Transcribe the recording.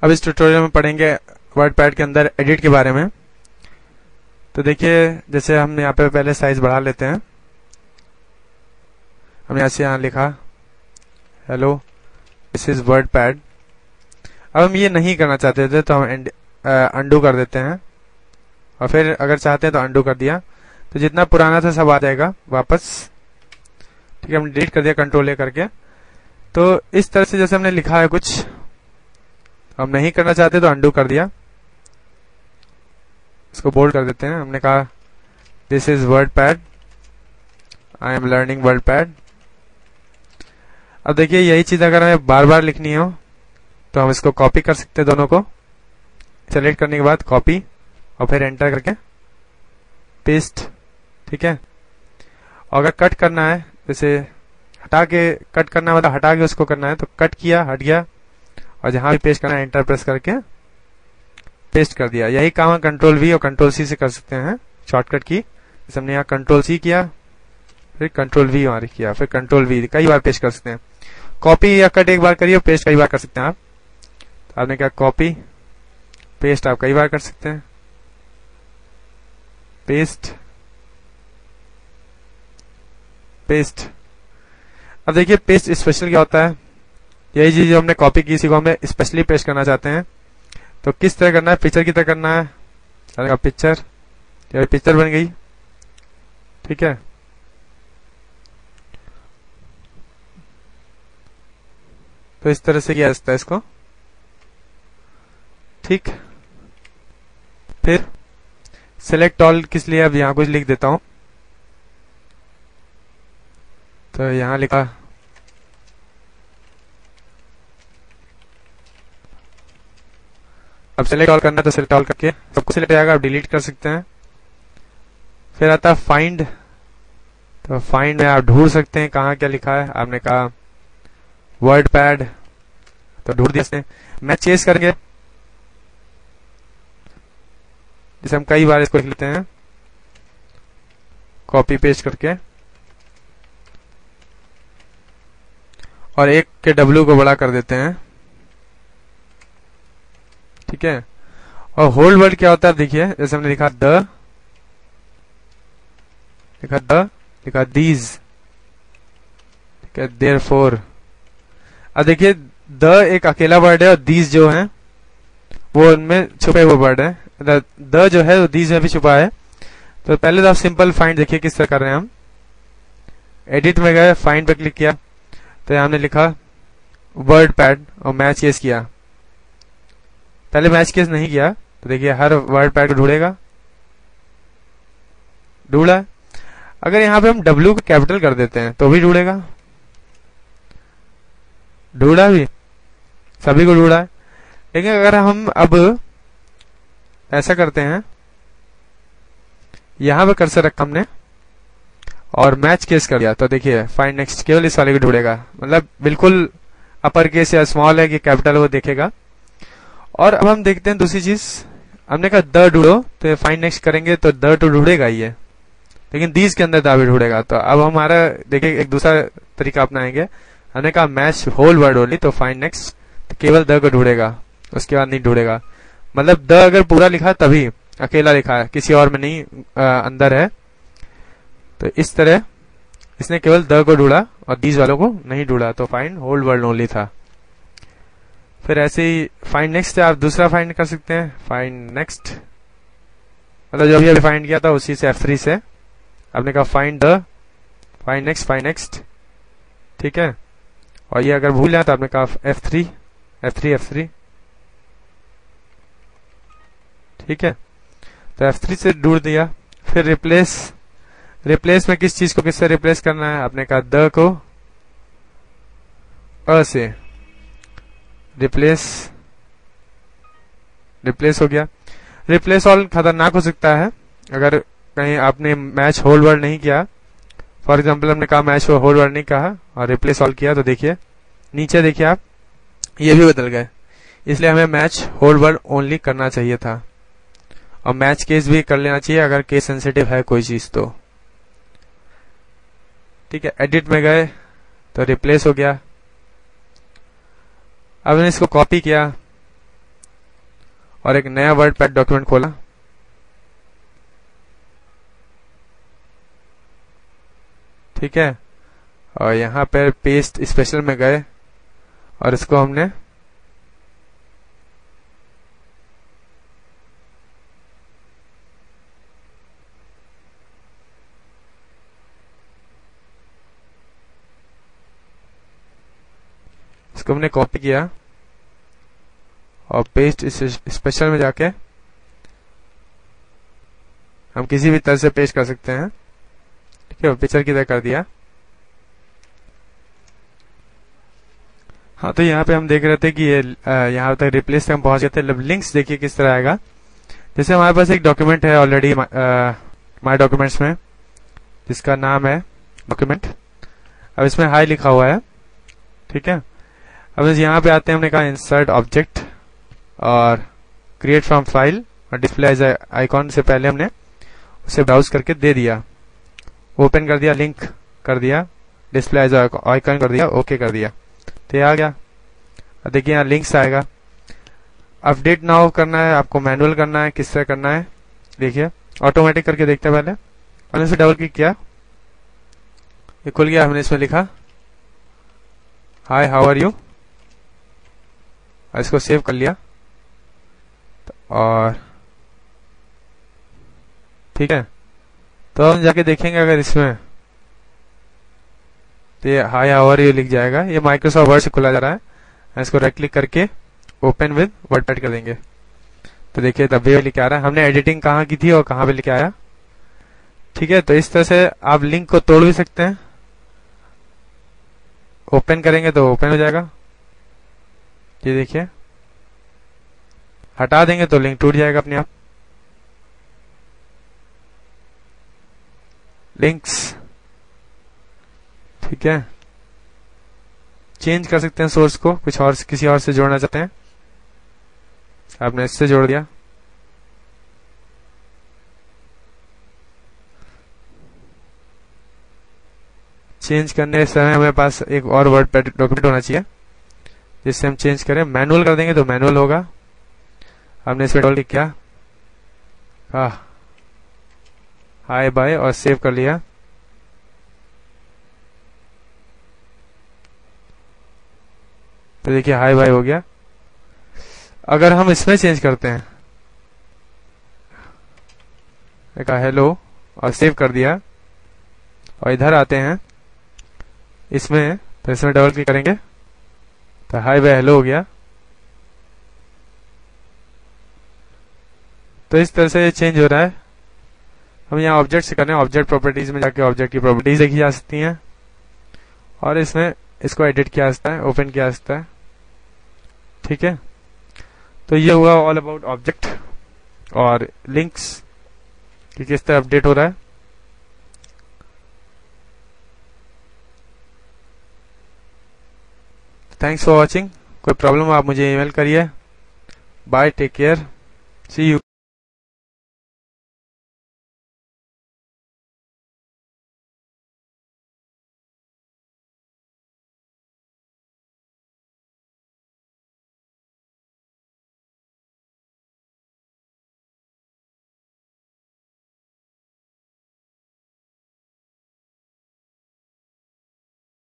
अब इस ट्यूटोरियल में पढ़ेंगे वर्डपैड के अंदर एडिट के बारे में। तो देखिए, जैसे हम यहाँ पे पहले साइज बढ़ा लेते हैं। हमने यहाँ से यहाँ लिखा हेलो दिस इज वर्डपैड। अब हम ये नहीं करना चाहते थे तो हम अंडू कर देते हैं, और फिर अगर चाहते हैं तो अंडू कर दिया, तो जितना पुराना था सब आ जाएगा वापस। ठीक है, हमने डिलीट कर दिया कंट्रोल ए करके। तो इस तरह से जैसे हमने लिखा है कुछ, हम नहीं करना चाहते तो अंडू कर दिया। इसको बोल्ड कर देते हैं। हमने कहा this is WordPad, I am learning WordPad. अब देखिए, यही चीज अगर हमें बार बार लिखनी हो तो हम इसको कॉपी कर सकते हैं, दोनों को सेलेक्ट करने के बाद कॉपी और फिर एंटर करके पेस्ट। ठीक है, और अगर कट करना है, जैसे हटा के कट करना मतलब हटा के उसको करना है, तो कट किया, हट गया, और जहां भी पेस्ट करना है एंटर प्रेस करके पेस्ट कर दिया। यही काम कंट्रोल वी और कंट्रोल सी से कर सकते हैं, शॉर्टकट की। जैसे हमने यहाँ कंट्रोल सी किया, फिर कंट्रोल वी वहां किया, फिर कंट्रोल वी, कई बार पेस्ट कर सकते हैं। कॉपी या कट एक बार करिए, पेस्ट कई बार कर सकते हैं आप। तो आपने क्या, कॉपी पेस्ट आप कई बार कर सकते हैं, पेस्ट पेस्ट। अब देखिए, पेस्ट स्पेशल क्या होता है। यही चीज जो हमने कॉपी की, इसी को हमें स्पेशली पेस्ट करना चाहते हैं। तो किस तरह करना है, पिक्चर की तरह करना है। पिक्चर, पिक्चर बन गई। ठीक है, तो इस तरह से किया जाता है इसको। ठीक, फिर सिलेक्ट ऑल किस लिए, अब यहां कुछ लिख देता हूं। तो यहां लिखा अब सिलेक्ट ऑल करना है, तो सिलेक्ट ऑल करके सबको सिलेक्ट आएगा, आप डिलीट कर सकते हैं। फिर आता है फाइंड। तो फाइंड में आप ढूंढ सकते हैं कहाँ क्या लिखा है। आपने कहा वर्डपैड, तो ढूंढ दिया। मैं चेस करेंगे, जैसे हम कई बार इसको लिख लेते हैं कॉपी पेस्ट करके, और एक के डब्ल्यू को बड़ा कर देते हैं। ठीक है, और होल्ड वर्ड क्या होता है, देखिए जैसे हमने लिखा लिखा दीज। ठीक है, देयरफॉर। अब देखिए, द एक अकेला वर्ड है और दीज जो है वो उनमें छुपे हुए वर्ड है। द जो है वो दीज में भी छुपा है। तो पहले तो आप सिंपल फाइंड देखिए किस तरह कर रहे हैं हम। एडिट में गए, फाइंड पे क्लिक किया, तो हमने लिखा वर्डपैड और मैच केस किया। पहले मैच केस नहीं किया, तो देखिए हर वर्डपैड को ढूंढेगा, ढूंढा। अगर यहाँ पे हम W को कैपिटल कर देते हैं तो भी ढूंढेगा, ढूंढा भी, सभी को ढूंढा है। लेकिन अगर हम अब ऐसा करते हैं, यहां पे कर्सर रखा हमने और मैच केस कर दिया, तो देखिए फाइंड नेक्स्ट केवल इस वाले को ढूंढेगा, मतलब बिल्कुल अपर केस या स्मॉल है कि कैपिटल, वो देखेगा। और अब हम देखते हैं दूसरी चीज। हमने कहा द ढूंढो, तो फाइंड नेक्स्ट करेंगे तो द तो ढूंढेगा ही है, लेकिन दीज के अंदर द भी ढूंढेगा। तो अब हमारा देखिए एक दूसरा तरीका अपनाएंगे। हमने कहा मैच होल वर्ड ओनली, तो फाइंड नेक्स्ट तो केवल द को ढूंढेगा, उसके बाद नहीं ढूंढेगा। मतलब द अगर पूरा लिखा तभी, अकेला लिखा है, किसी और में नहीं अंदर है। तो इस तरह इसने केवल द को ढूंढा और दीज वालों को नहीं ढूंढा, तो फाइंड होल वर्ड ओनली था। फिर ऐसे ही फाइंड नेक्स्ट आप दूसरा फाइंड कर सकते हैं। फाइंड नेक्स्ट मतलब जो भी फाइंड किया था उसी से F3 से आपने कहा फाइंड द, फाइंड नेक्स्ट। ठीक है, और ये अगर भूल जाए तो आपने कहा F3। ठीक है, तो F3 से ढूंढ दिया। फिर रिप्लेस में किस चीज को किससे रिप्लेस करना है, आपने कहा द को अ से रिप्लेस हो गया। रिप्लेस ऑल खतरनाक हो सकता है अगर कहीं आपने मैच होल वर्ड नहीं किया। फॉर एग्जांपल हमने कहा मैच होल वर्ड नहीं कहा और रिप्लेस ऑल किया, तो देखिए नीचे देखिए आप, ये भी बदल गए। इसलिए हमें मैच होल वर्ड ओनली करना चाहिए था, और मैच केस भी कर लेना चाहिए अगर केस सेंसिटिव है कोई चीज तो। ठीक है, एडिट में गए तो रिप्लेस हो गया। अब मैंने इसको कॉपी किया, और एक नया वर्डपैड डॉक्यूमेंट खोला। ठीक है, और यहाँ पर पेस्ट स्पेशल में गए और इसको हमने कॉपी किया और पेस्ट स्पेशल में जाके हम किसी भी तरह से पेस्ट कर सकते हैं। ठीक है, पिक्चर की तरह कर दिया। हाँ, तो यहाँ पे हम देख रहे थे कि ये यहाँ तक रिप्लेस हम पहुंच गए थे। लिंक्स देखिए किस तरह आएगा। जैसे हमारे पास एक डॉक्यूमेंट है ऑलरेडी माय डॉक्यूमेंट्स में, जिसका नाम है डॉक्यूमेंट। अब इसमें हाई लिखा हुआ है। ठीक है, अब यहाँ पे आते हैं, हमने कहा इंसर्ट ऑब्जेक्ट और क्रिएट फ्रॉम फाइल और डिस्प्ले एज आइकॉन से पहले हमने उसे ब्राउज करके दे दिया, ओपन कर दिया, लिंक कर दिया, डिस्प्ले एज आइकॉन कर दिया, ओके कर दिया, तो ये आ गया। अब देखिए यहाँ लिंक्स आएगा। अपडेट नाउ करना है आपको, मैनुअल करना है, किस तरह करना है देखिए। ऑटोमेटिक करके देखते हैं पहले। और इसे डबल क्लिक किया, ये खुल गया। हमने इसमें लिखा हाय हाउ आर यू, इसको सेव कर लिया और ठीक है। तो हम जाके देखेंगे अगर इसमें, तो ये हाय हाउ आर यू लिख जाएगा। ये माइक्रोसॉफ्ट वर्ड से खुला जा रहा है। इसको राइट क्लिक करके ओपन विद वर्डपैड कर देंगे, तो देखिए तब भी लिख आ रहा है। हमने एडिटिंग कहाँ की थी और कहाँ पे लिख आया। ठीक है, तो इस तरह से आप लिंक को तोड़ भी सकते हैं। ओपन करेंगे तो ओपन हो जाएगा, ये देखिए। हटा देंगे तो लिंक टूट जाएगा अपने आप। लिंक्स, ठीक है, चेंज कर सकते हैं सोर्स को, कुछ और किसी और से जोड़ना चाहते हैं, आपने इससे जोड़ दिया। चेंज करने समय हमें पास एक और वर्डपैड डॉक्यूमेंट होना चाहिए जिससे हम चेंज करें। मैनुअल कर देंगे तो मैनुअल होगा। हमने इसमें डबल क्लिक किया, हाय बाय और सेव कर लिया। तो देखिए हाय बाय हो गया। अगर हम इसमें चेंज करते हैं, कहा हेलो और सेव कर दिया, और इधर आते हैं इसमें, तो इसमें डबल क्लिक करेंगे तो हाय बाय हेलो हो गया। तो इस तरह से चेंज हो रहा है। हम यहाँ ऑब्जेक्ट से कर रहे हैं, ऑब्जेक्ट प्रॉपर्टीज में जाके ऑब्जेक्ट की प्रॉपर्टीज देखी जा सकती हैं और इसमें इसको एडिट किया जा सकता है, ओपन किया जा सकता है। ठीक है, तो ये हुआ ऑल अबाउट ऑब्जेक्ट और लिंक्स कि किस तरह अपडेट हो रहा है। Thanks for watching. कोई प्रॉब्लम हो आप मुझे ईमेल करिए। Bye, take care, see you.